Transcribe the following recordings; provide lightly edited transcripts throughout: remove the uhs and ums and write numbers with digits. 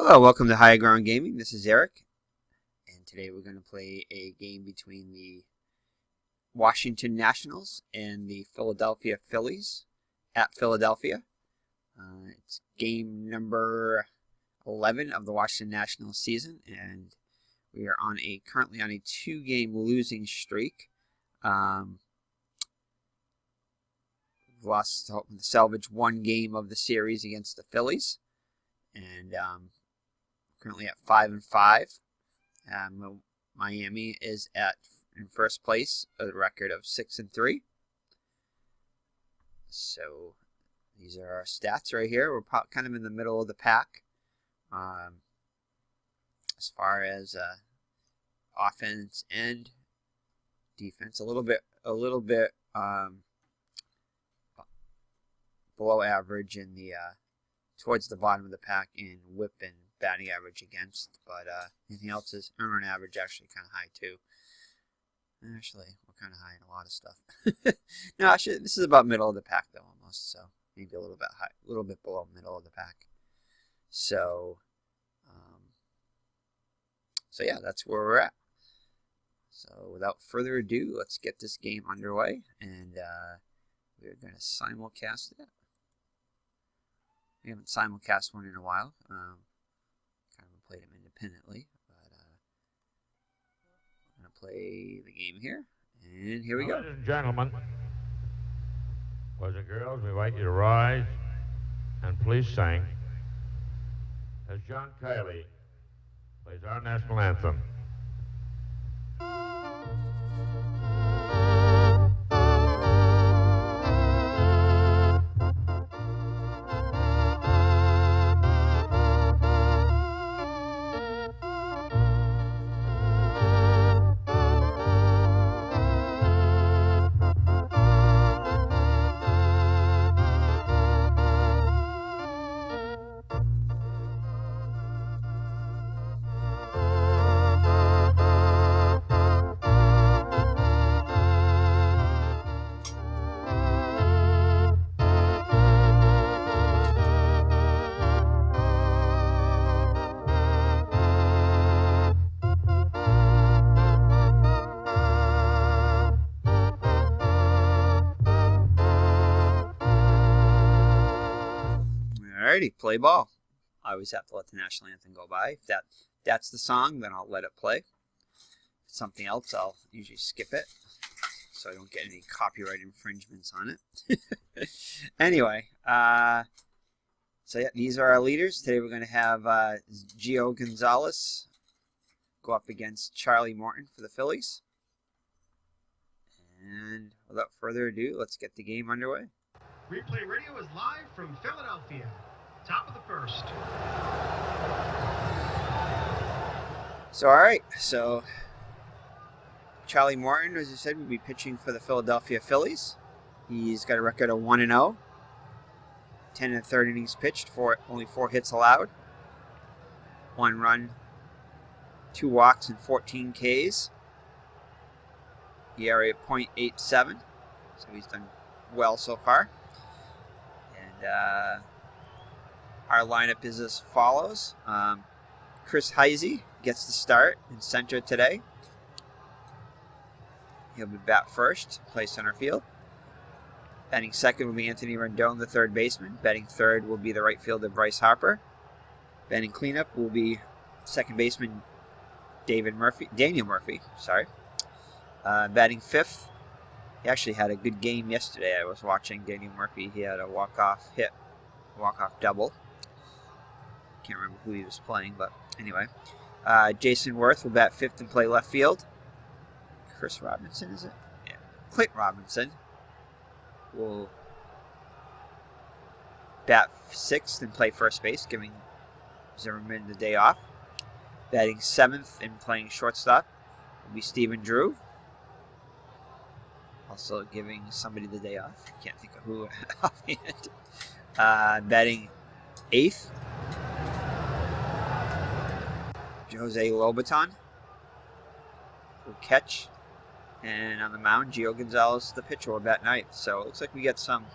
Hello, welcome to High Ground Gaming. This is Eric, and today we're going to play a game between the Washington Nationals and the Philadelphia Phillies at Philadelphia. It's game number 11 of the Washington Nationals season, and we are currently on a 2-game losing streak. We've lost salvage 1 game of the series against the Phillies, and currently at 5-5. Miami is in first place with a record of 6-3. So these are our stats right here. We're kind of in the middle of the pack as far as offense and defense. A little bit below average in the towards the bottom of the pack in whip and batting average against, but anything else is earned average actually kind of high too. Actually, we're kind of high in a lot of stuff. No, actually, this is about middle of the pack though, almost. So maybe a little bit high, a little bit below middle of the pack. So, yeah, that's where we're at. So without further ado, let's get this game underway, and we're going to simulcast it. We haven't simulcast one in a while. Kind of played them independently, but I'm going to play the game here, and here we go. Ladies and gentlemen, boys and girls, we invite you to rise and please sing as John Kiley plays our national anthem. Alrighty, play ball. I always have to let the national anthem go by. If that's the song, then I'll let it play. If it's something else, I'll usually skip it, so I don't get any copyright infringements on it. Anyway, so yeah, these are our leaders. Today we're going to have Gio Gonzalez go up against Charlie Morton for the Phillies. And without further ado, let's get the game underway. Replay Radio is live from Philadelphia. Top of the first. So, alright, so Charlie Morton, as I said, will be pitching for the Philadelphia Phillies. He's got a record of 1-0. 10 1/3 innings pitched, only 4 hits allowed. 1 run, 2 walks, and 14 Ks. ERA of .87, so he's done well so far. And our lineup is as follows. Chris Heisey gets the start in center today. He'll be bat first, play center field. Batting second will be Anthony Rendon, the third baseman. Batting third will be the right fielder Bryce Harper. Batting cleanup will be second baseman Daniel Murphy. Batting fifth. He actually had a good game yesterday. I was watching Daniel Murphy. He had a walk-off double. Can't remember who he was playing, but anyway. Jason Worth will bat fifth and play left field. Chris Robinson, is it? Yeah. Clint Robinson will bat sixth and play first base, giving Zimmerman the day off. Batting seventh and playing shortstop will be Stephen Drew. Also giving somebody the day off. I can't think of who offhand. Batting eighth, Jose Lobaton will catch. And on the mound, Gio Gonzalez, the pitcher, will bat ninth. So it looks like we get some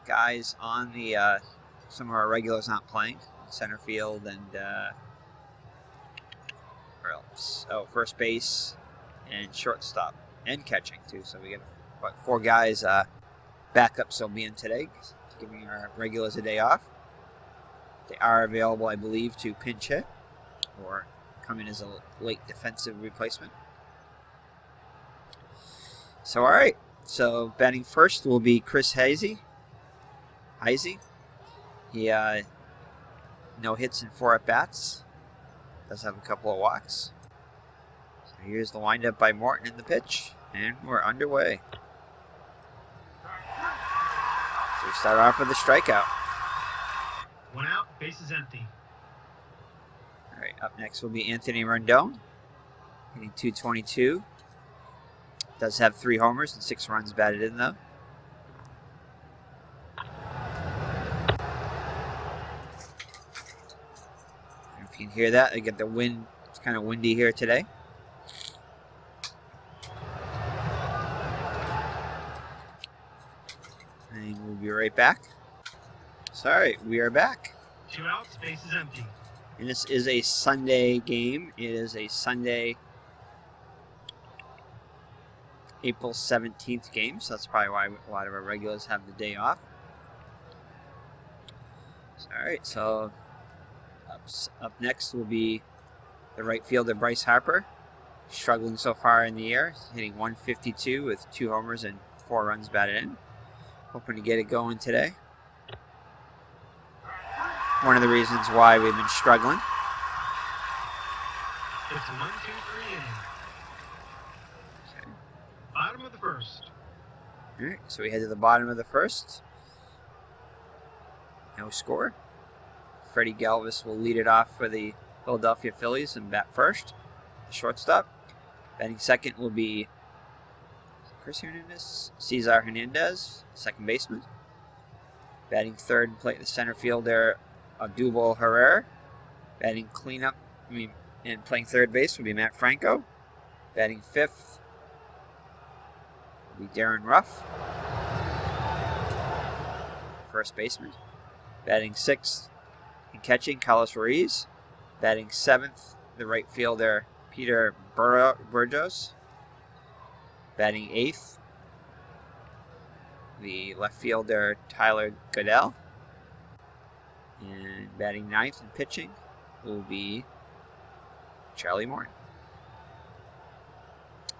guys on the some of our regulars not playing. Center field and where else? Oh, first base and shortstop and catching too. So we get about 4 guys backups will be in today, giving our regulars a day off. They are available, I believe, to pinch hit or come in as a late defensive replacement. So, all right. So, batting first will be Chris Heisey. He no hits and 4 at-bats. Does have a couple of walks. So, here's the windup by Morton in the pitch. And we're underway. So, we start off with a strikeout. 1 out, bases empty. All right, up next will be Anthony Rendon, hitting .222. Does have 3 homers and 6 runs batted in, though. If you can hear that, I get the wind. It's kind of windy here today. And we'll be right back. Sorry, we are back. 2 outs, bases empty. And this is a Sunday game. It is a Sunday, April 17th game. So that's probably why a lot of our regulars have the day off. All right, so up next will be the right fielder, Bryce Harper. Struggling so far in the year, hitting .152 with 2 homers and 4 runs batted in. Hoping to get it going today. One of the reasons why we've been struggling. It's a 1-2-3 inning. Okay. Bottom of the first. All right, so we head to the bottom of the first. No score. Freddie Galvis will lead it off for the Philadelphia Phillies and bat first. The shortstop. Batting second will be Cesar Hernandez, second baseman. Batting third and play the center fielder, Abdul Herrera. Batting cleanup, and playing third base will be Matt Franco. Batting fifth will be Darren Ruff, first baseman. Batting sixth and catching, Carlos Ruiz. Batting seventh, the right fielder, Peter Burgos. Batting eighth, the left fielder, Tyler Goodell. And batting ninth and pitching will be Charlie Morton.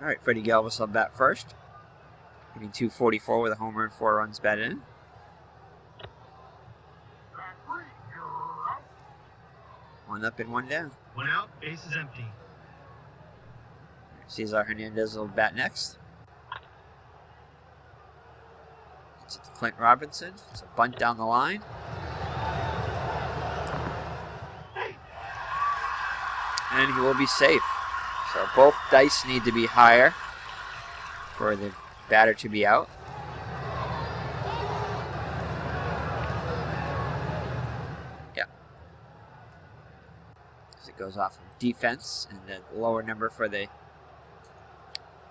All right, Freddie Galvis will bat first. Hitting .244 with a homer and 4 runs batted in. One up and one down. 1 out, bases empty. Cesar Hernandez will bat next. It's to Clint Robinson. It's a bunt down the line. And he will be safe. So both dice need to be higher for the batter to be out. Yeah. Because it goes off of defense, and the lower number for the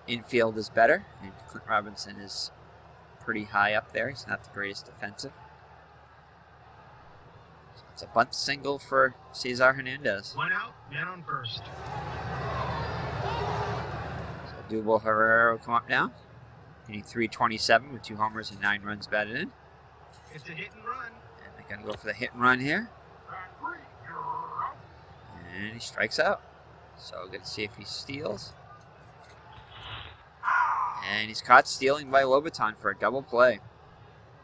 infield is better. And Clint Robinson is pretty high up there. He's not the greatest defensive. So it's a bunt single for Cesar Hernandez. 1 out, man on first. So Abdul Herrera will come up now. Hitting .327 with 2 homers and 9 runs batted in. It's a hit and run. And they're going to go for the hit and run here. And he strikes out. So good to see if he steals. And he's caught stealing by Lobaton for a double play.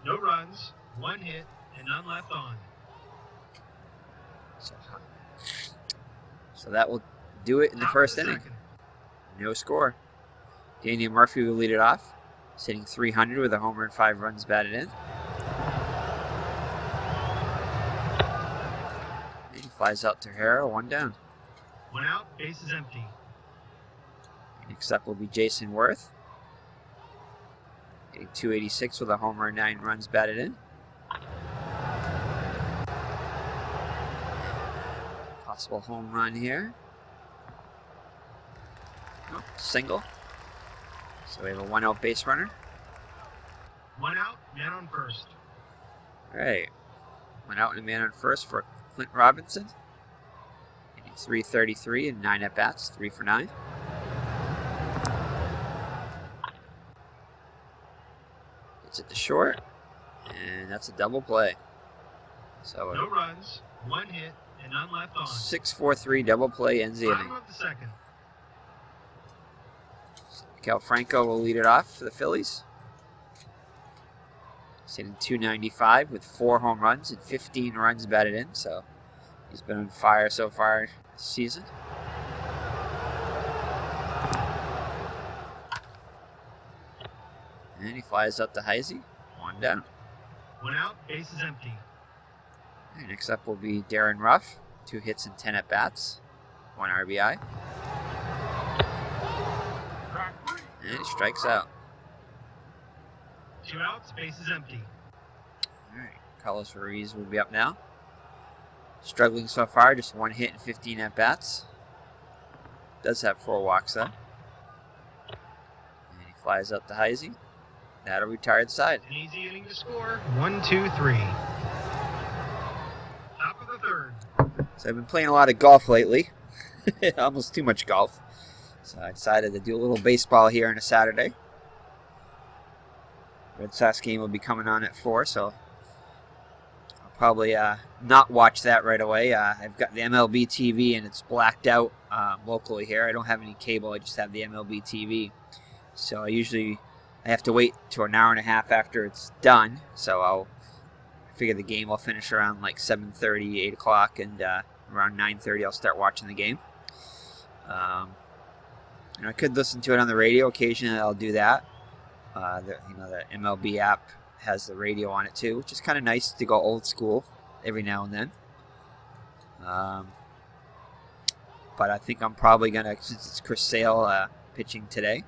No runs, 1 hit, and none left on. So that will do it in the Top first of the inning. second. No score. Daniel Murphy will lead it off, sitting .300 with a homer and 5 runs batted in. And he flies out to Herrera, 1 down. 1 out, bases empty. Next up will be Jason Worth, hitting .286 with a homer and 9 runs batted in. Possible home run here. Oh, single. So we have a 1-out base runner. 1 out, man on first. All right. Went out and a man on first for Clint Robinson. Hitting .333 and 9 at bats, 3 for 9. Hits it to short, and that's a double play. So No runs, 1 hit, and none left on. 6-4-3 double play ends the inning. Bottom of the second. Cal Franco will lead it off for the Phillies. He's hitting .295 with 4 home runs and 15 runs batted in, so he's been on fire so far this season. And he flies up to Heisey. 1 down. 1 out, base is empty. And next up will be Darren Ruff. 2 hits and 10 at bats. 1 RBI. And he strikes out. 2 outs, base is empty. Alright, Carlos Ruiz will be up now. Struggling so far, just 1 hit and 15 at bats. Does have 4 walks though. And he flies up to Heisey. That'll retire the side. An easy inning to score. 1, 2, 3. Top of the third. So I've been playing a lot of golf lately. Almost too much golf. So I decided to do a little baseball here on a Saturday. Red Sox game will be coming on at 4, so I'll probably not watch that right away. I've got the MLB TV and it's blacked out locally here. I don't have any cable, I just have the MLB TV. So I have to wait till an hour and a half after it's done. So I figure the game will finish around like 7:30, 8 o'clock, and around 9:30 I'll start watching the game. And I could listen to it on the radio. Occasionally I'll do that. The MLB app has the radio on it too, which is kind of nice to go old school every now and then. But I think I'm probably going to, since it's Chris Sale pitching today,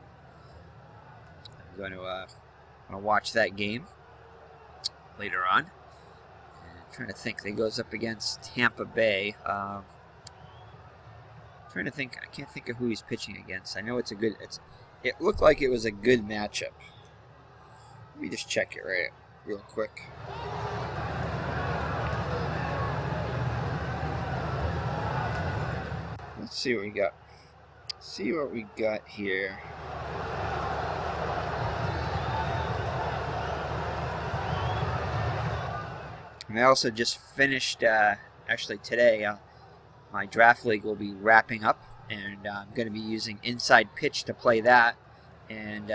I'm going to watch that game later on. And I'm trying to think. It goes up against Tampa Bay. Trying to think. I can't think of who he's pitching against. I know it's a good. It looked like it was a good matchup. Let me just check it real quick. Let's see what we got. See what we got here. And I also just finished. Actually today. My draft league will be wrapping up, and I'm going to be using Inside Pitch to play that. And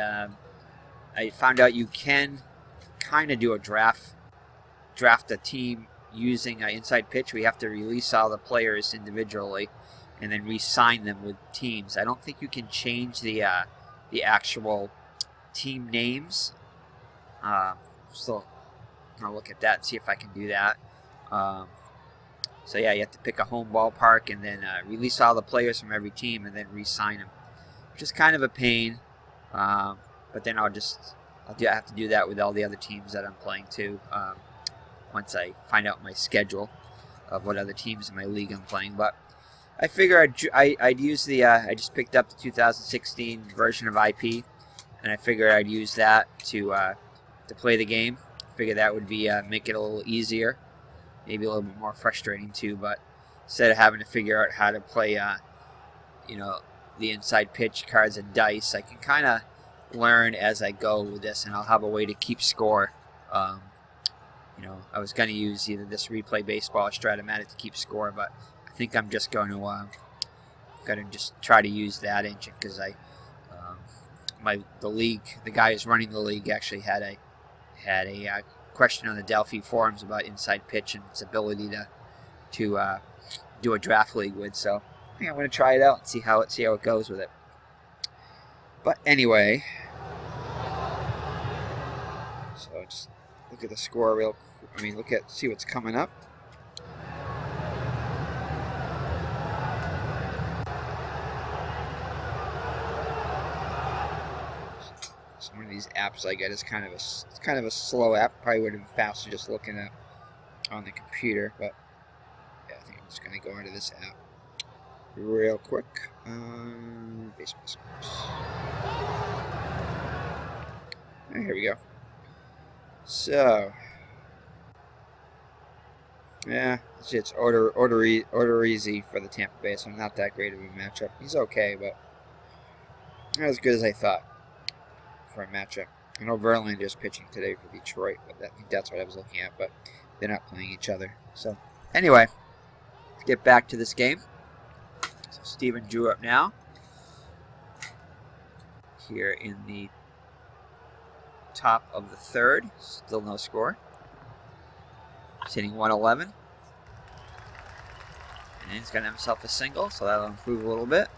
I found out you can kind of do a draft a team using Inside Pitch. We have to release all the players individually and then re-sign them with teams. I don't think you can change the actual team names. Still going to look at that and see if I can do that. So yeah, you have to pick a home ballpark and then release all the players from every team and then re-sign them, which is kind of a pain. But then I have to do that with all the other teams that I'm playing too. Once I find out my schedule of what other teams in my league I'm playing. But I figure I'd use the. I just picked up the 2016 version of IP, and I figured I'd use that to play the game. I figure that would be make it a little easier. Maybe a little bit more frustrating too, but instead of having to figure out how to play, the Inside Pitch cards and dice, I can kind of learn as I go with this, and I'll have a way to keep score. I was going to use either this Replay Baseball or Stratomatic to keep score, but I think I'm just going to just try to use that engine because the guy who's running the league actually had a question on the Delphi forums about Inside Pitch and its ability to do a draft league with. So I think I'm going to try it out and see how it goes with it. But anyway, so just look at the score see what's coming up. So one of these apps I get is kind of a slow app. Probably would have been faster just looking at on the computer, but yeah, I think I'm just going to go into this app real quick. Baseball scores. Here we go. So Yeah, it's order easy for the Tampa Bay, so not that great of a matchup. He's okay, but not as good as I thought for a matchup. I know Verlander's pitching today for Detroit, but I think that's what I was looking at, but they're not playing each other. So, anyway, let's get back to this game. So, Steven Drew up now. Here in the top of the third. Still no score. He's hitting 111. And he's going to have himself a single, so that'll improve a little bit.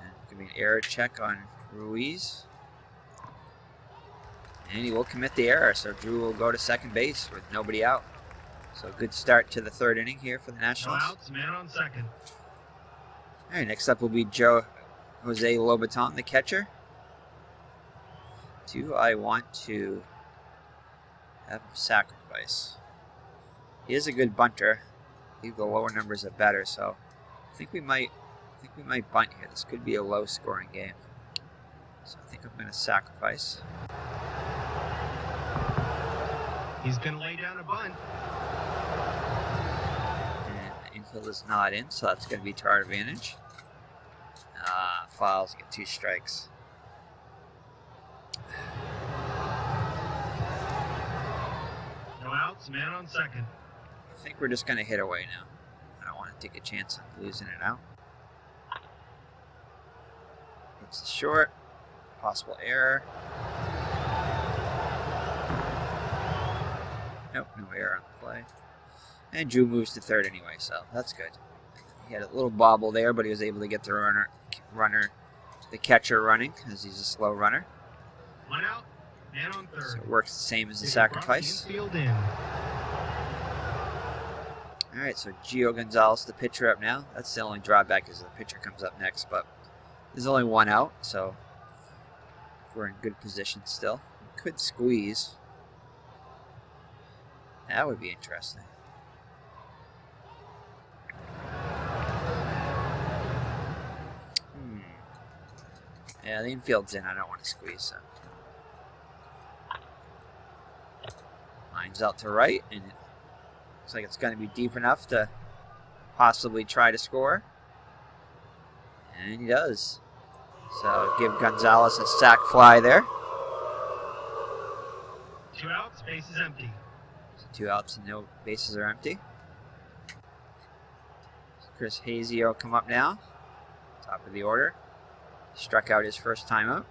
And give me an error check on Ruiz. And he will commit the error, so Drew will go to second base with nobody out. So good start to the third inning here for the Nationals. No outs, man on second. All right, next up will be Jose Lobaton, the catcher. Do I want to have him sacrifice? He is a good bunter. I believe the lower numbers are better, so I think we might bunt here. This could be a low-scoring game. So I think I'm going to sacrifice. He's going to lay down a bunt. And the infield is not in, so that's going to be to our advantage. Fouls, get 2 strikes. No outs, man on second. I think we're just going to hit away now. I don't want to take a chance on losing it out. It's short. Possible error. Nope, no error on the play. And Drew moves to third anyway, so that's good. He had a little bobble there, but he was able to get the the catcher running, as he's a slow runner. 1 out, man on third. So it works the same as the sacrifice. Infield in. All right, so Gio Gonzalez, the pitcher, up now. That's the only drawback, is the pitcher comes up next, but there's only 1 out, so we're in good position still. We could squeeze. That would be interesting. Yeah, the infield's in. I don't want to squeeze, so. Lines out to right, and it looks like it's going to be deep enough to possibly try to score. And he does. So give Gonzalez a sac fly there. 2 outs, base is empty. So 2 outs and no bases are empty. So Chris Hazy will come up now. Top of the order. Struck out his first time up.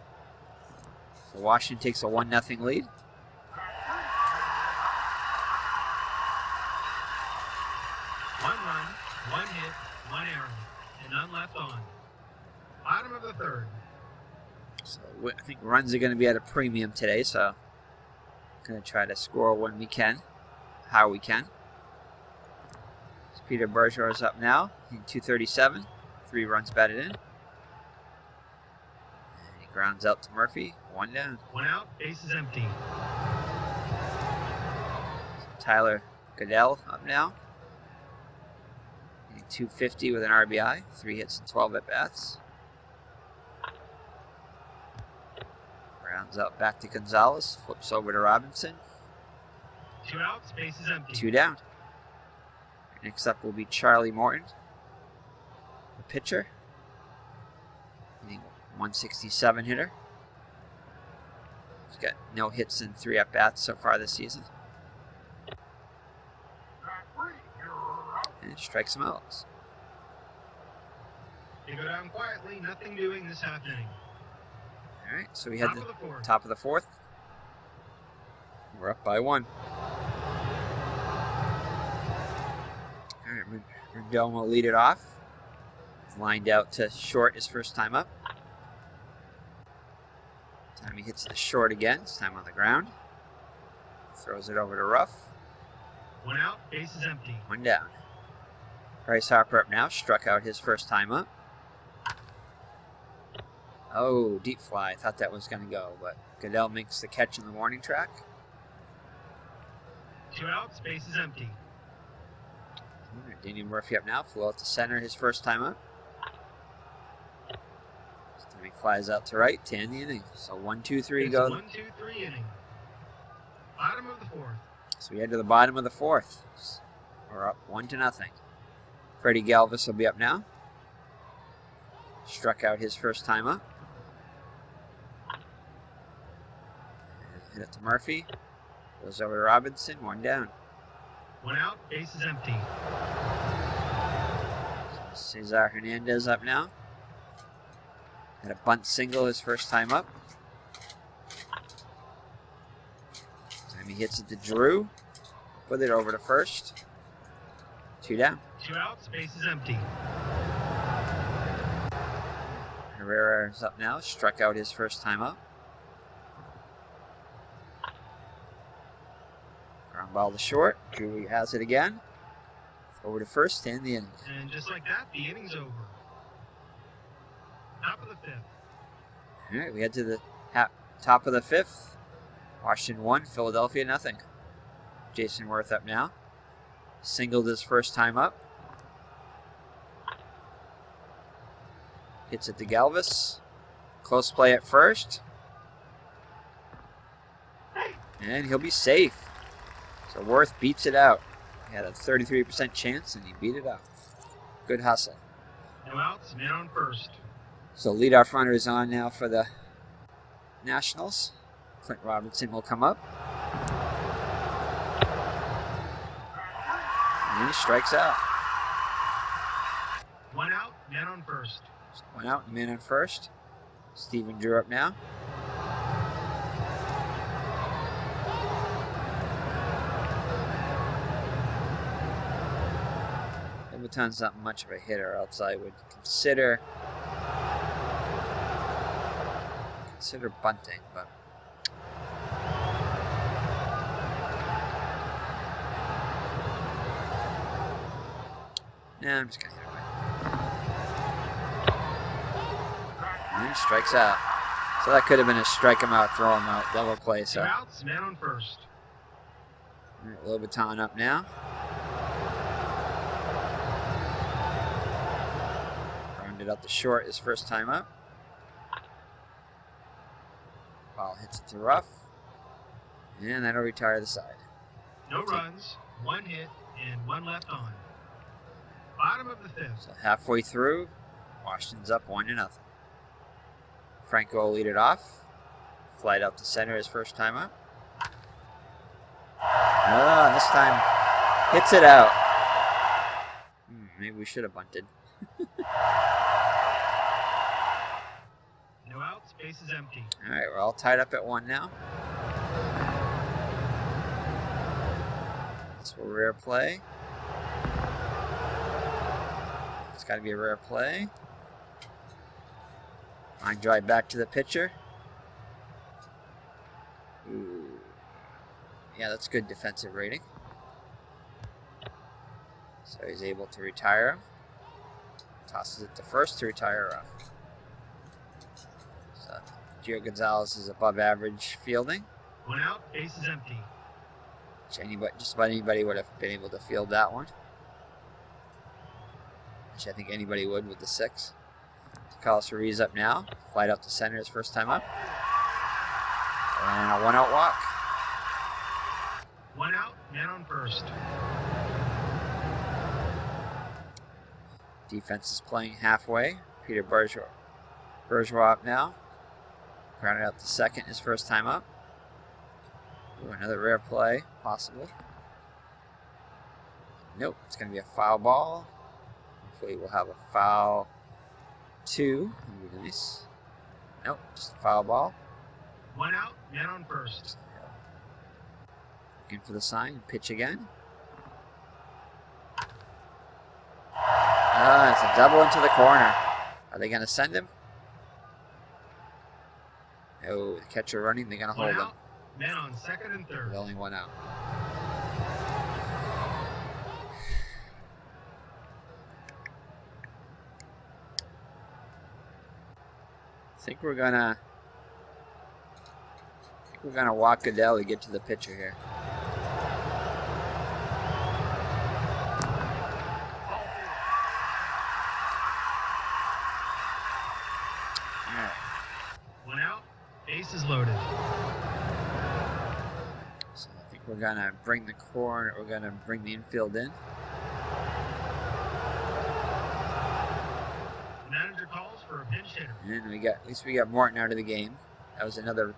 So Washington takes a 1-0 lead. One run, 1 hit, 1 error, and none left on. Bottom of the third. So I think runs are going to be at a premium today, so going to try to score when we can, how we can. So Peter Bergeron is up now, in 237, 3 runs batted in. And he grounds out to Murphy, 1 down. 1 out, base is empty. So Tyler Goodell up now, hitting 250 with an RBI, 3 hits and 12 at bats. Rounds out back to Gonzalez, flips over to Robinson. 2 outs, base is empty. 2 down. Next up will be Charlie Morton, the pitcher. Hitting 167 hitter. He's got no hits and 3 at bats so far this season. And strikes him out. They go down quietly, nothing doing this half inning. All right, so we had the fourth. top of the 4th. We're up by 1. All right, Rendon will lead it off. He's lined out to short his first time up. Time he hits the short again, this time on the ground. Throws it over to Ruff. 1 out, base is empty. 1 down. Bryce Harper up now, struck out his first time up. Oh, deep fly. I thought that was going to go, but Goodell makes the catch in the warning track. 2 outs, base is empty. All right, Daniel Murphy up now, flew out to center his first time up. This time he flies out to right to end the inning. So 1, 2, 3 It's go. 1, 2, 3 inning. Bottom of the 4th. So we head to the bottom of the fourth. We're up 1-0. Freddie Galvis will be up now. Struck out his first time up. Hit it to Murphy. Goes over to Robinson. 1 down. 1 out, base is empty. Cesar Hernandez up now. Had a bunt single his first time up. Time he hits it to Drew. With it over to first. 2 down. 2 outs, base is empty. Herrera's up now. Struck out his first time up. Ground ball to short. Drew has it again. Over to first and the inning. And just like that, the inning's over. Top of the 5th. All right, we head to the top of the 5th. Washington 1, Philadelphia nothing. Jason Worth up now. Singled his first time up. Hits it to Galvis. Close play at first. And he'll be safe. So Worth beats it out. He had a 33% chance and he beat it out. Good hustle. No outs, man on first. So leadoff runner is on now for the Nationals. Clint Robinson will come up. And he strikes out. 1 out, man on first. 1 out, man on first. Steven Drew up now. Leviton's not much of a hitter, else I would consider bunting, but nah, I'm just gonna hit it away. And he strikes out. So that could have been a strike him out, throw him out, double play. 2 So outs, man on first. Lobaton up now. Rounded out to short his first time up. Ball hits it to rough. And that'll retire the side. No runs, 1 hit, and 1 left on. Bottom of the 5th. So halfway through, Washington's up 1-0. Franco will lead it off. Flight out to center his first time up. This time hits it out. Maybe we should have bunted. No outs, base is empty. All right, we're all tied up at 1 now. This will rare play. It's got to be a rare play. Line drive back to the pitcher. Ooh. Yeah, that's good defensive rating. So he's able to retire him. Tosses it to first to retire off. So Gio Gonzalez is above average fielding. 1 out, base is empty. Just about anybody would have been able to field that one. Which I think anybody would with the 6. Carlos Ruiz up now. Flight out to center his first time up. And a 1 out walk. 1 out, man on first. Defense is playing halfway. Peter Bourgeois up now. Grounded out to second his first time up. Ooh, another rare play, possible. Nope, it's going to be a foul ball. Hopefully we'll have a foul 2. That'd be nice. Nope, just a foul ball. 1 out, man on first. Looking for the sign and pitch again. It's a double into the corner. Are they going to send him? Oh, the catcher running. They're going to hold 1 him. out, man on second and third. With only 1 out. I think we're gonna walk Goodell to get to the pitcher here. All right. 1 out, base is loaded. So I think we're gonna bring the corner. We're gonna bring the infield in. The manager calls for a pinch hitter. And at least we got Morton out of the game. That was another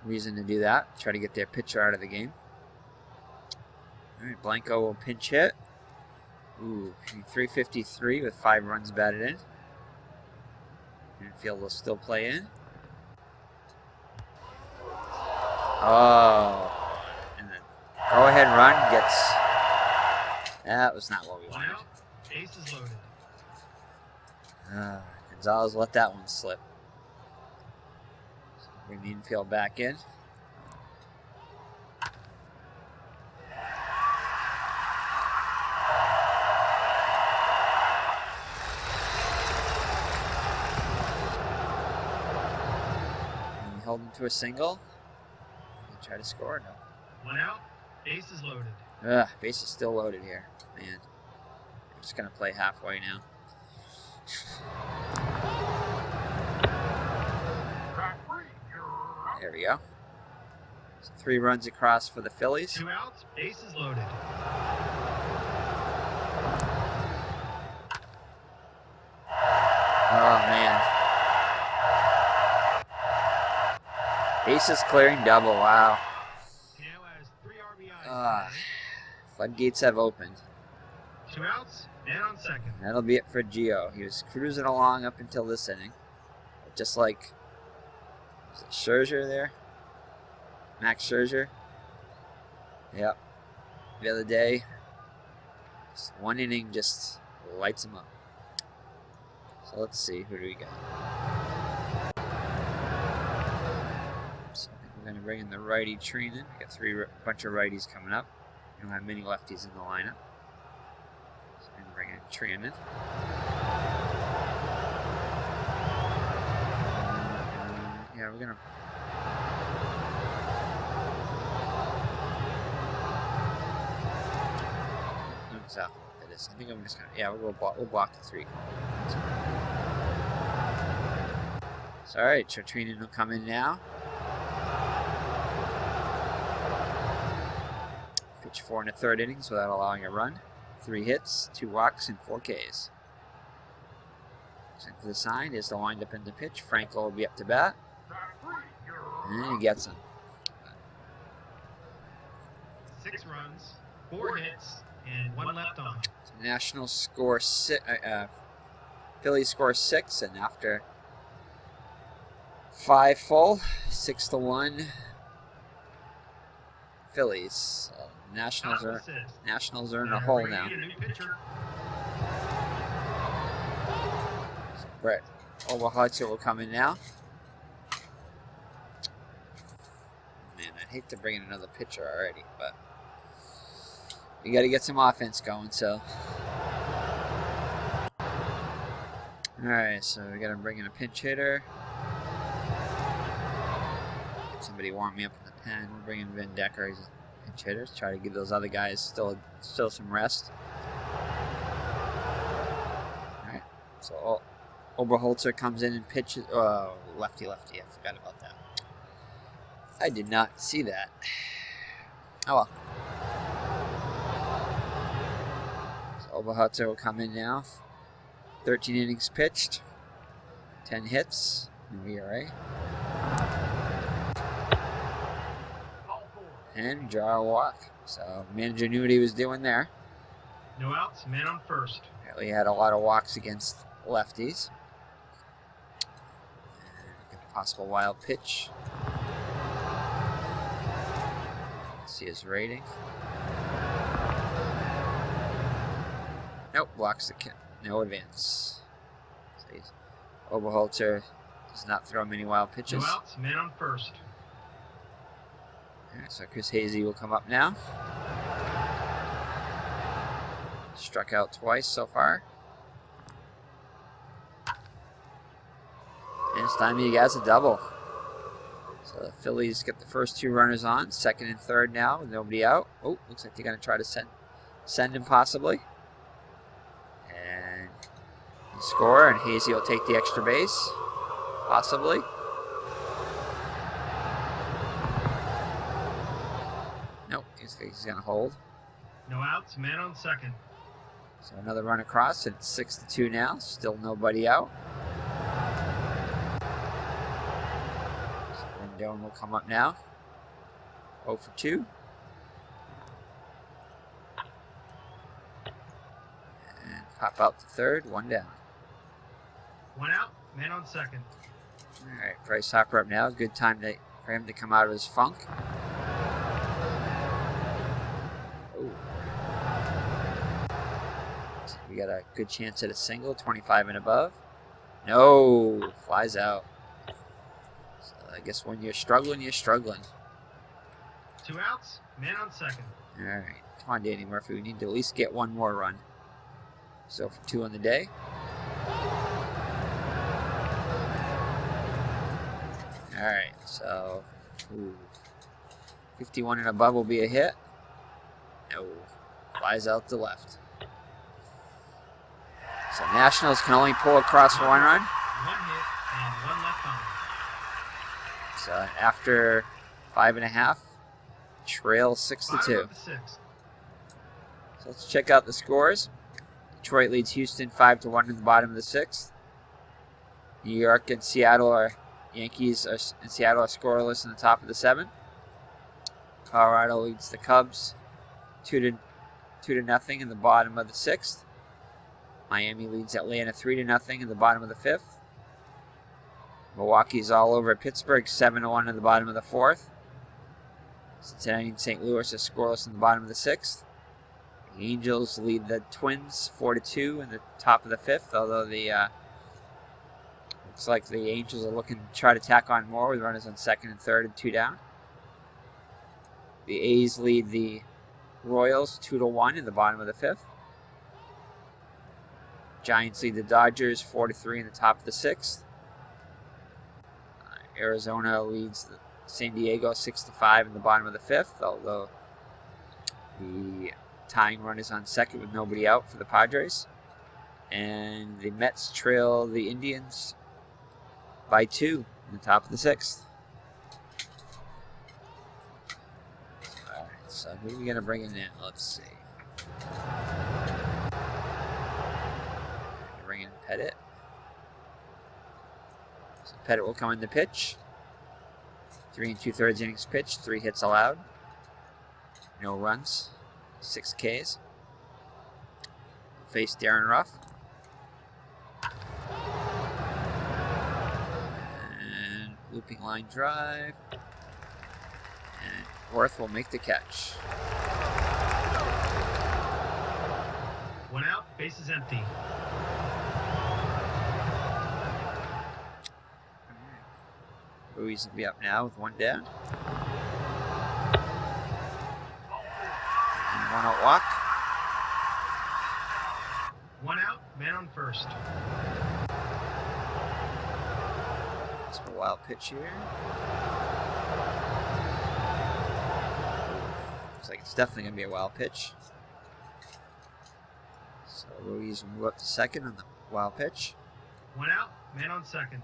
reason to do that. Try to get their pitcher out of the game. All right, Blanco will pinch hit. Ooh, 353 with 5 runs batted in. Infield will still play in. Oh, and the go-ahead run gets. That was not what we wanted. Now, bases loaded. Gonzalez let that one slip. So bring the infield back in. And he held him to a single. He tried to score. No. 1 out. Bases loaded. Base is still loaded here. Man, I'm just gonna play halfway now. There we go. So 3 runs across for the Phillies. 2 outs. Bases loaded. Oh man. Bases clearing double. Wow. He now has 3 RBIs. Floodgates have opened. 2 outs. Man on second. That'll be it for Gio. He was cruising along up until this inning. Just like, was it Scherzer there? Max Scherzer? Yep. The other day, just 1 inning just lights him up. So let's see, who do we got? So I think we're going to bring in the righty Treenan. We got bunch of righties coming up. We don't have many lefties in the lineup. So I'm going to bring in Treenan. Yeah, we're gonna. Not exactly what that is. I think I'm just gonna. Yeah, we'll block the 3. So all right, Treenan will come in now. Pitch 4 1/3 innings without allowing a run. 3 hits, 2 walks, and 4 Ks. Send for the sign is the windup in the pitch. Franco will be up to bat. And he gets him. 6 runs, 4 hits, and 1 left on. So Nationals score Phillies score 6, and after 5 full, 6-1 Phillies. Nationals are in a hole now. So Brett Oberholzer will come in now. Man, I'd hate to bring in another pitcher already, but we got to get some offense going. So, all right, so we got to bring in a pinch hitter. Somebody warm me up in the pen. We're bringing Vin Decker. He's a pinch hitter. Try to give those other guys still some rest. All right, so Oberholzer comes in and pitches. Oh, lefty. I forgot about that. I did not see that. Oh well. So Oberholzer will come in now. 13 innings pitched. 10 hits. No ERA. And draw a walk. So manager knew what he was doing there. No outs, man on first. Apparently he had a lot of walks against lefties. And a possible wild pitch. Let's see his rating. Nope, blocks the no advance. So Oberholzer does not throw many wild pitches. No outs, man on first. Alright, so Chris Hazy will come up now. Struck out twice so far. And this time he gets a double. So the Phillies get the first 2 runners on, 2nd and 3rd now with nobody out. Oh, looks like they're going to try to send him possibly. And score, and Hazy will take the extra base, possibly. he's going to hold. No outs, man on second. So another run across. It's 6-2 now. Still nobody out. So Rendon will come up now. 0 for 2. And pop out to third. 1 down. 1 out, man on second. All right, Bryce Harper up now. Good time for him to come out of his funk. Ooh. So we got a good chance at a single, 25 and above. No, flies out. So I guess when you're struggling, you're struggling. 2 outs, man on second. All right, come on, Danny Murphy. We need to at least get 1 more run. So for 2 on the day. All right, so 51 and above will be a hit. No, flies out to left. So Nationals can only pull across for 1 run. 1 hit and 1 left on. So after 5.5, trail 6-2. Bottom of the 6th. So let's check out the scores. Detroit leads Houston 5-1 in the bottom of the 6th. New York and Seattle are Yankees and Seattle are scoreless in the top of the 7th. Colorado leads the Cubs 2-0 in the bottom of the 6th. Miami leads Atlanta 3-0 in the bottom of the 5th. Milwaukee's all over Pittsburgh 7-1 in the bottom of the 4th. Cincinnati and St. Louis are scoreless in the bottom of the 6th. The Angels lead the Twins 4-2 in the top of the 5th, although the looks like the Angels are looking to try to tack on more with runners on second and third and 2 down. The A's lead the Royals 2-1 in the bottom of the 5th. Giants lead the Dodgers 4-3 in the top of the 6th. Arizona leads San Diego 6-5 in the bottom of the 5th, although the tying run is on second with nobody out for the Padres. And the Mets trail the Indians by 2 in the top of the 6th. Alright, so who are we going to bring in now? Let's see. Bring in Pettit. So Pettit will come in the pitch. 3 2/3 innings pitched, 3 hits allowed. No runs, 6 Ks. Face Darren Ruff. And looping line drive. And Worth will make the catch. 1 out, base is empty. Ruiz will be up now with 1 down. And 1 out walk. 1 out, man on first. That's a wild pitch here. Looks like it's definitely going to be a wild pitch. So Ruiz will move up to second on the wild pitch. 1 out, man on second.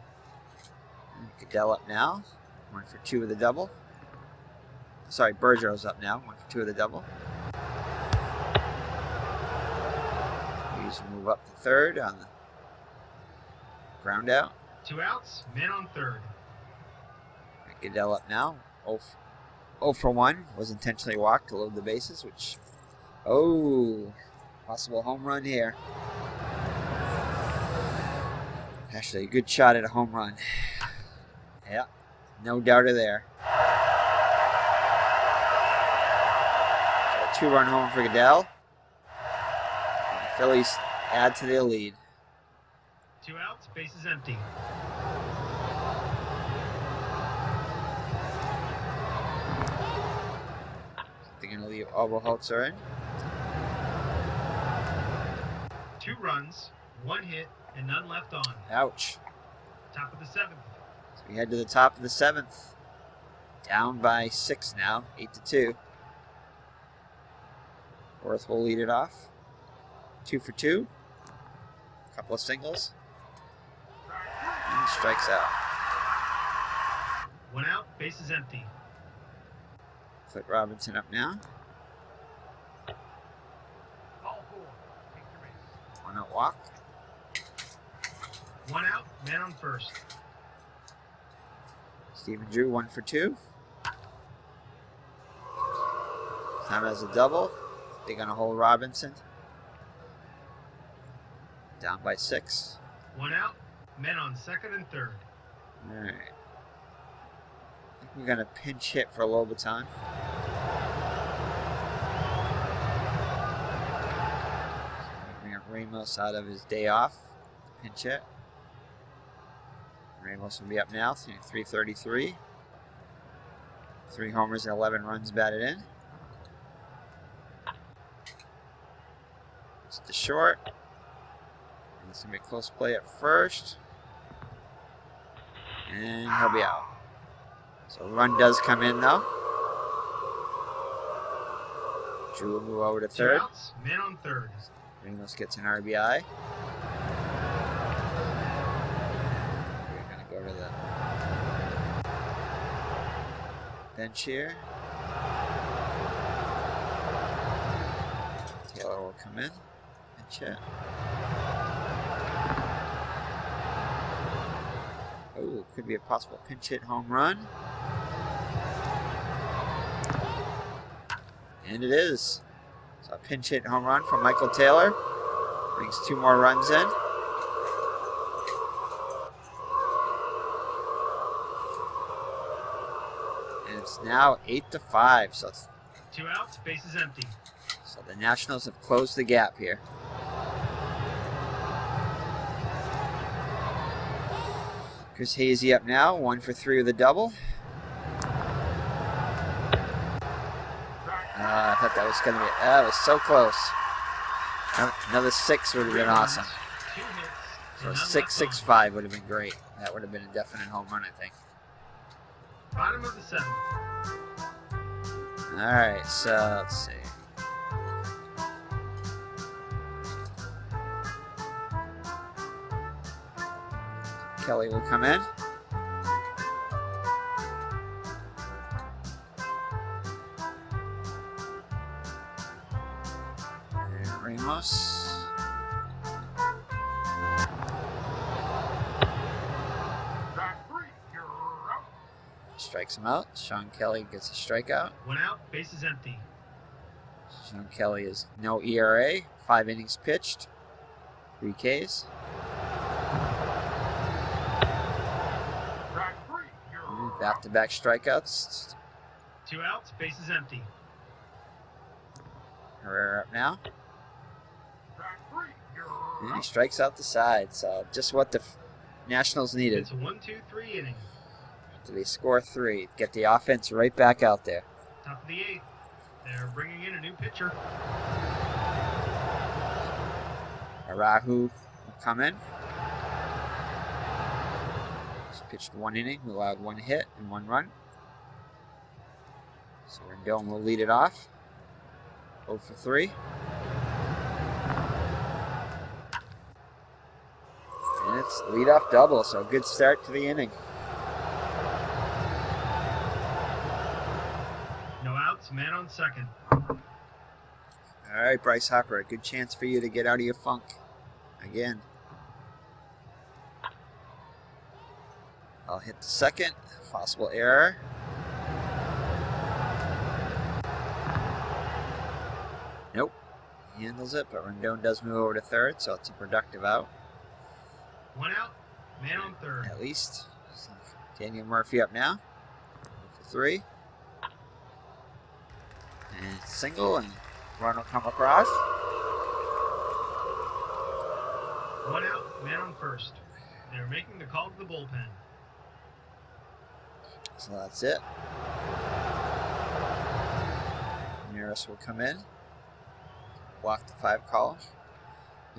Goodell up now. 1 for 2 with a double. Sorry, Bergerou's up now. 1 for 2 with a double. Ruiz will move up to third on the ground out. 2 outs, man on third. Goodell up now. 0 for 1. Was intentionally walked to load the bases, which... Oh, possible home run here. Actually, a good shot at a home run. Yeah, no doubter there. So 2-run home for Goodell. And the Phillies add to their lead. 2 outs, base is empty. They're going to leave Oberholzer in. 2 runs, 1 hit, and none left on. Ouch. Top of the 7th. So we head to the top of the 7th. Down by 6 now, 8-2. Worth will lead it off. 2 for 2. A couple of singles. And strikes out. 1 out, base is empty. Clint Robinson up now. Can't walk. 1 out, man on first. Stephen Drew 1 for 2. Time has a double. They're going to hold Robinson. Down by 6. 1 out, men on second and third. All right. I think we're going to pinch hit for Lobaton. Bring up Ramos out of his day off. Pinch hit. Ramos will be up now, 333. 3 homers and 11 runs batted in. It's the short. And it's going to be a close play at first. And he'll be out. So a run does come in though. Drew will move over to 2 third. outs, man on third. Ramos gets an RBI. We're going to go to the bench here. Taylor will come in. Pinch hit. Oh, could be a possible pinch hit home run. And it is. So a pinch hit home run from Michael Taylor. Brings 2 more runs in. And it's now 8-5. So 2 outs, bases empty. the Nationals have closed the gap here. Chris Hazy up now, 1 for 3 with a double. I thought that was going to be, that was so close. Another 6 would have been awesome. 2 hits. So 6-6-5 would have been great. That would have been a definite home run, I think. Bottom of the 7th. All right, so let's see. Kelly will come in. And Ramos. Strikes him out. Sean Kelly gets a strikeout. 1 out, bases empty. Sean Kelly is no ERA. 5 innings pitched. 3 Ks. Back-to-back strikeouts. 2 outs, bases empty. Herrera up now. And he strikes out the side. So just what the Nationals needed. It's a 1-2-3 inning. So they score 3. Get the offense right back out there. Top of the 8th. They're bringing in a new pitcher. Arahu will come in. He's pitched 1 inning, allowed 1 hit and 1 run. So Rendon will lead it off. 0 for 3. And it's leadoff double, so a good start to the inning. No outs, man on second. All right, Bryce Harper, a good chance for you to get out of your funk again. I'll hit the second. Possible error. Nope. He handles it, but Rendon does move over to third, so it's a productive out. 1 out, man on third. At least. So Daniel Murphy up now. 0 for 3. And single, and run will come across. 1 out, man on first. They're making the call to the bullpen. So that's it. Nearest will come in. Block the 5 call.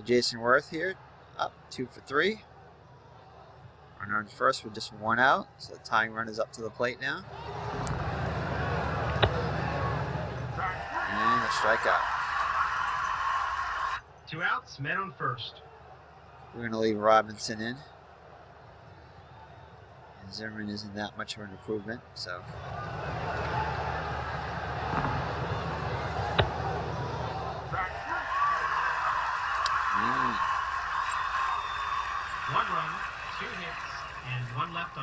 Jason Worth here, up 2 for 3. Runner on first with just 1 out, so the tying run is up to the plate now. And a strikeout. 2 outs, man on first. We're going to leave Robinson in. And Zimmerman isn't that much of an improvement, so.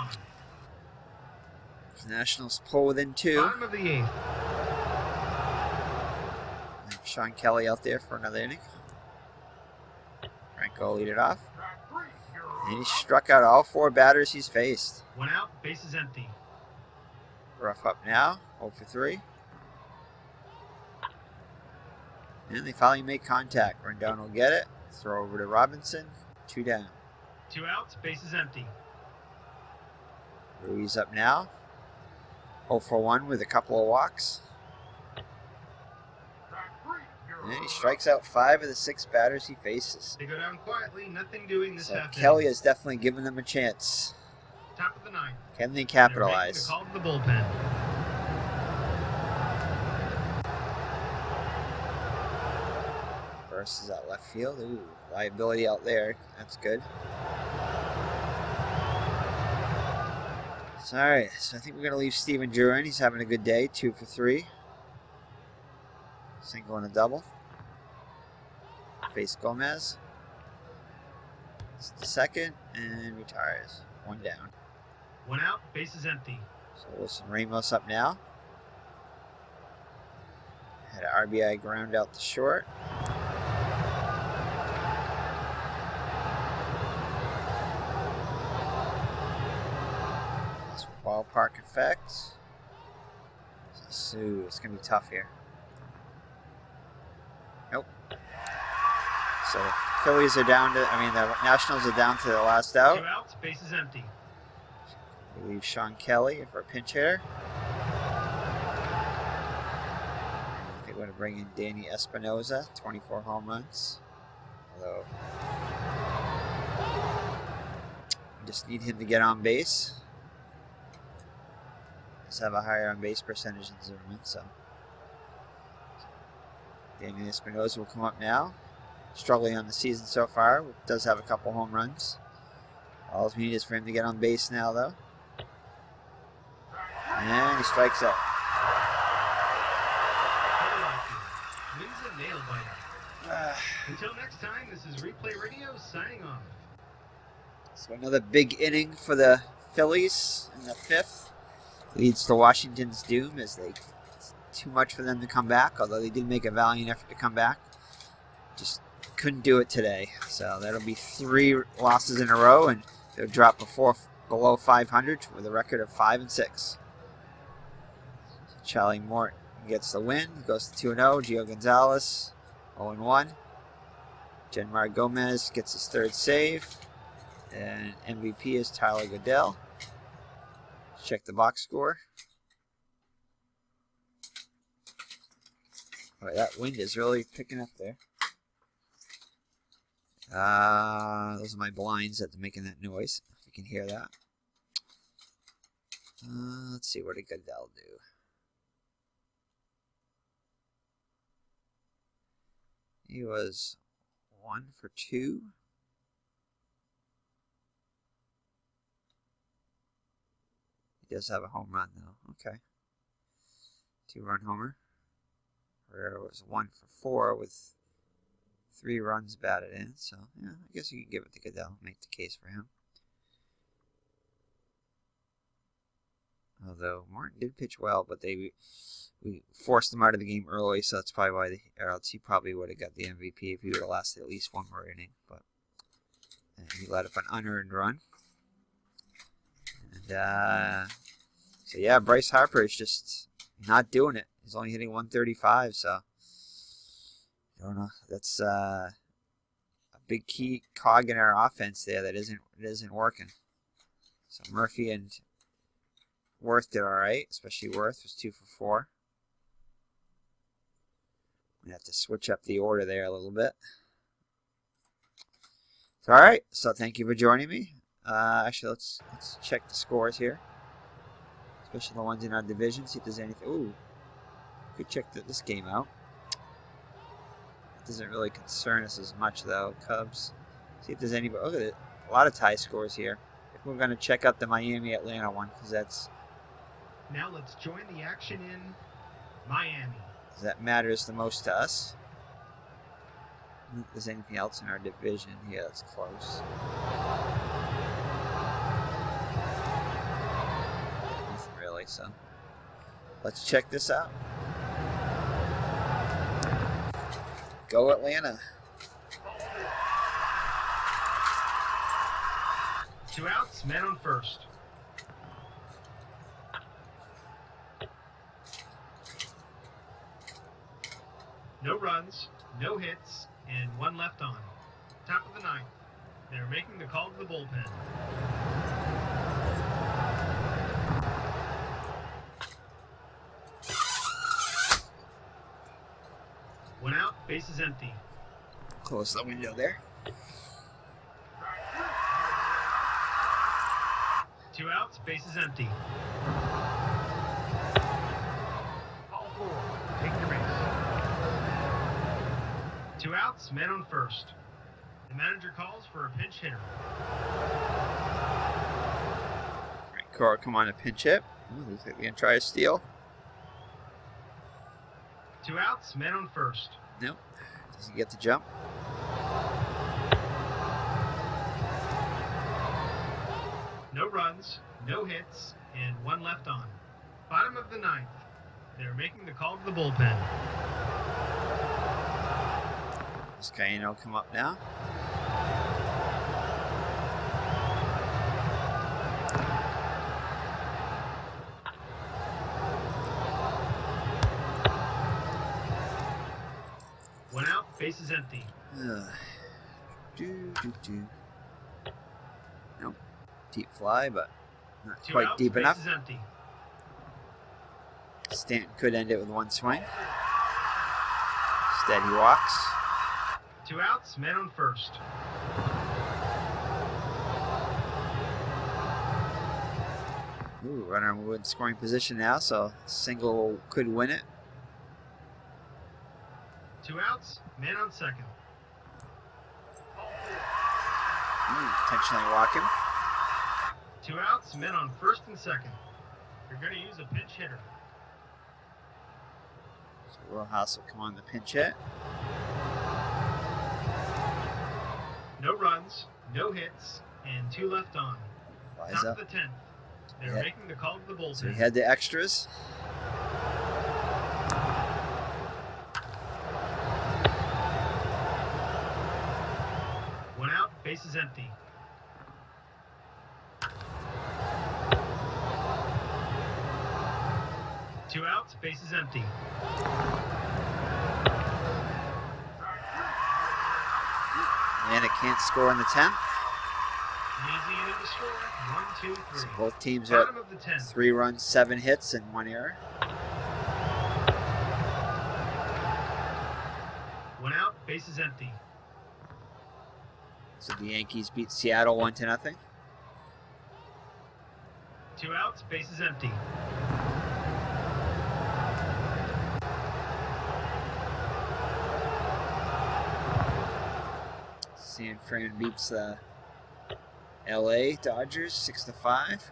on. Nationals pull within 2. Bottom of the 8th. And Sean Kelly out there for another inning. Franco lead it off. And he struck out all 4 batters he's faced. 1 out, bases empty. Rough up now, 0 for 3. And they finally make contact. Rendon will get it. Throw over to Robinson. 2 down. 2 outs, bases empty. Ruiz up now. 0 for 1 with a couple of walks. And he strikes out 5 of the 6 batters he faces. They go down quietly, nothing doing this So half Kelly inning. has definitely given them a chance. Top of the 9th. Can they They're capitalize? ready to call the bullpen. Versus out left field. Ooh, liability out there. That's good. So, all right, so I think we're going to leave Steven Drew in. He's having a good day. 2 for 3. Single and a double. Face Gomez. It's the second and retires. 1 down. 1 out, bases empty. So Wilson Ramos up now. Had an RBI ground out to short. That's ballpark effect. So it's going to be tough here. Nope. So the Phillies are down to, the Nationals are down to the last 2 out. outs, bases empty. We leave Sean Kelly for a pinch hitter. I think we're going to bring in Danny Espinosa, 24 home runs. Although, we just need him to get on base. Let's have a higher on base percentage than Zimmerman, so. Danny Espinosa will come up now. Struggling on the season so far. Does have a couple home runs. All we need is for him to get on base now, though. And he strikes out. Wins a nail biter. Until next time, this is Replay Radio signing off. So another big inning for the Phillies in the 5th. Leads to Washington's doom as it's too much for them to come back, although they did make a valiant effort to come back. Just couldn't do it today. So that'll be 3 losses in a row, and they'll drop below 500 with a record of 5-6. Charlie Morton gets the win. Goes to 2-0. Gio Gonzalez 0-1. Jenmar Gomez gets his 3rd save. And MVP is Tyler Goodell. Check the box score. Boy, that wind is really picking up there. Those are my blinds that are making that noise. If you can hear that. Let's see, what did Goodell do? He was 1 for 2. He does have a home run, though. Okay. 2-run homer. Herrera was 1 for 4 with 3 runs batted in. So, yeah, I guess you can give it to Goodell. Make the case for him. Although Martin did pitch well, but we forced him out of the game early, so that's probably why or else he probably would have got the MVP if he would have lasted at least 1 more inning. But he let up an unearned run. And so yeah, Bryce Harper is just not doing it. He's only hitting 135, so I don't know. That's a big key cog in our offense there that isn't working. So Murphy and Worth did all right, especially Worth was 2 for 4. I'm gonna have to switch up the order there a little bit. So, all right, so thank you for joining me. Actually, let's check the scores here, especially the ones in our division. See if there's anything. Ooh, could check this game out. It doesn't really concern us as much though. Cubs. See if there's any. Look at it, a lot of tie scores here. If we're gonna check out the Miami-Atlanta one, because that's. Now let's join the action in Miami. That matters the most to us. I don't think there's anything else in our division here that's close. so let's check this out. Go Atlanta. 2 outs, men on first. No runs, no hits, and 1 left on. Top of the 9th. They're making the call to the bullpen. One out, base is empty. Close the window there. 2 outs, base is empty. Call 4. Take the race. 2 outs, men on first. The manager calls for a pinch hitter. Frank Cora come on a pinch hit. Ooh, looks like they're going to try a steal. 2 outs, men on first. Nope. Doesn't get the jump. No runs, no hits, and 1 left on. Bottom of the 9th. They're making the call to the bullpen. Vizcaino come up now. One out, base is empty. Nope. Deep fly, but not 2 quite outs, deep base enough. is empty. Stanton could end it with 1 swing. Instead, he walks. 2 outs, men on first. Ooh, runner in scoring position now, so single could win it. 2 outs, men on second. Intentionally walking. 2 outs, men on first and second. You're going to use a pinch hitter. So Rojas will come on the pinch hit. No runs, no hits, and 2 left on. Flies Top up. of the 10th. They're Yeah. making the call to the bullpen. So he had the extras. One out, base is empty. Two outs, base is empty. Atlanta can't score in the 10th. Easy inning to score. 1, 2, 3. So both teams are Bottom of the 10th. 3 runs, 7 hits, and 1 error. One out, base is empty. So the Yankees beat Seattle 1-0. 2 outs, base is empty. San Fran beats the LA Dodgers 6-5.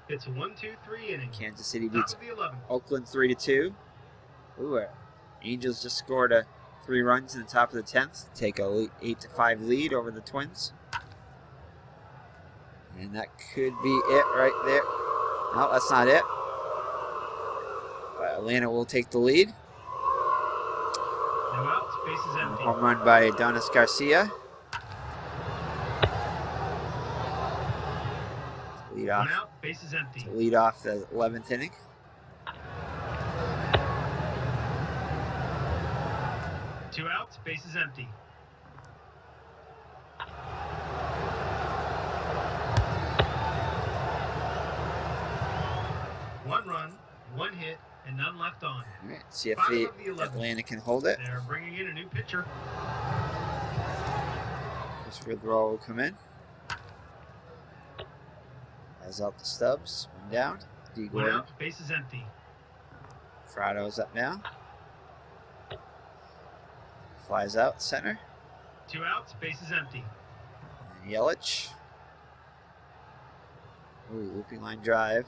It's a 1, 2, 3 inning. Kansas City Top beats of the 11th. Oakland 3-2. Ooh, Angels just scored 3 runs in the top of the 10th to take a 8-5 lead over the Twins. And that could be it right there. No, that's not it. But Atlanta will take the lead. No outs, base is empty. Home run by Adonis Garcia. Lead off. One out, base is empty. To lead off the 11th inning. Two outs, base is empty. One run, 1 hit, and none left on. All right, see if Bottom of the 11th. Atlanta can hold it. They're bringing in a new pitcher. Christopher Throw will come in. Has out the stubs. 1 down. D. One Gordon. out, base is empty. Frado's up now. Flies out center. 2 outs, base is empty. And Yelich. Ooh, looping line drive.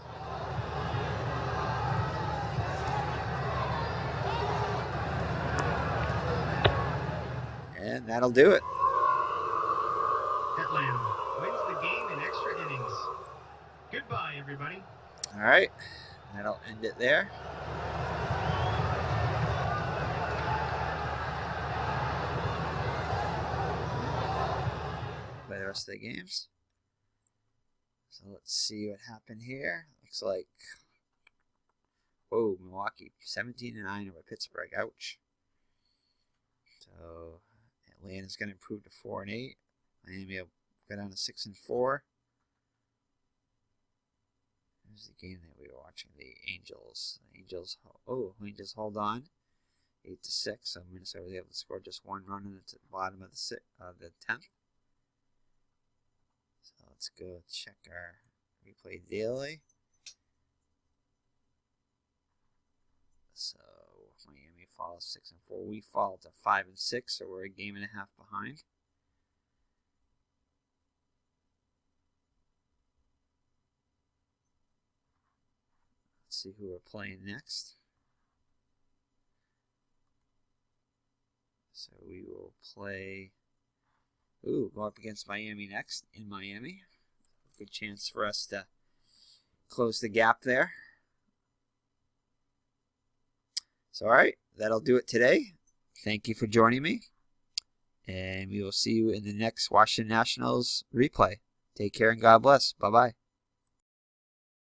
And that'll do it. Atlanta wins the game in extra innings. Goodbye, everybody. All right, that'll end it there. Play the rest of the games. So let's see what happened here. Looks like, whoa, Milwaukee 17-9 over Pittsburgh. Ouch. So Atlanta's going to improve to 4-8. Miami will go down to 6-4. Here's the game that we were watching. The Angels. Angels hold on. 8-6. So Minnesota was able to score just one run in the bottom of the 10th. So let's go check our replay daily. So Miami falls 6-4. We fall to 5-6, so we're a game and a half behind. Let's see who we're playing next. So we will play. Go up against Miami next in Miami. Good chance for us to close the gap there. So, all right, that'll do it today. Thank you for joining me. And we will see you in the next Washington Nationals replay. Take care and God bless. Bye-bye.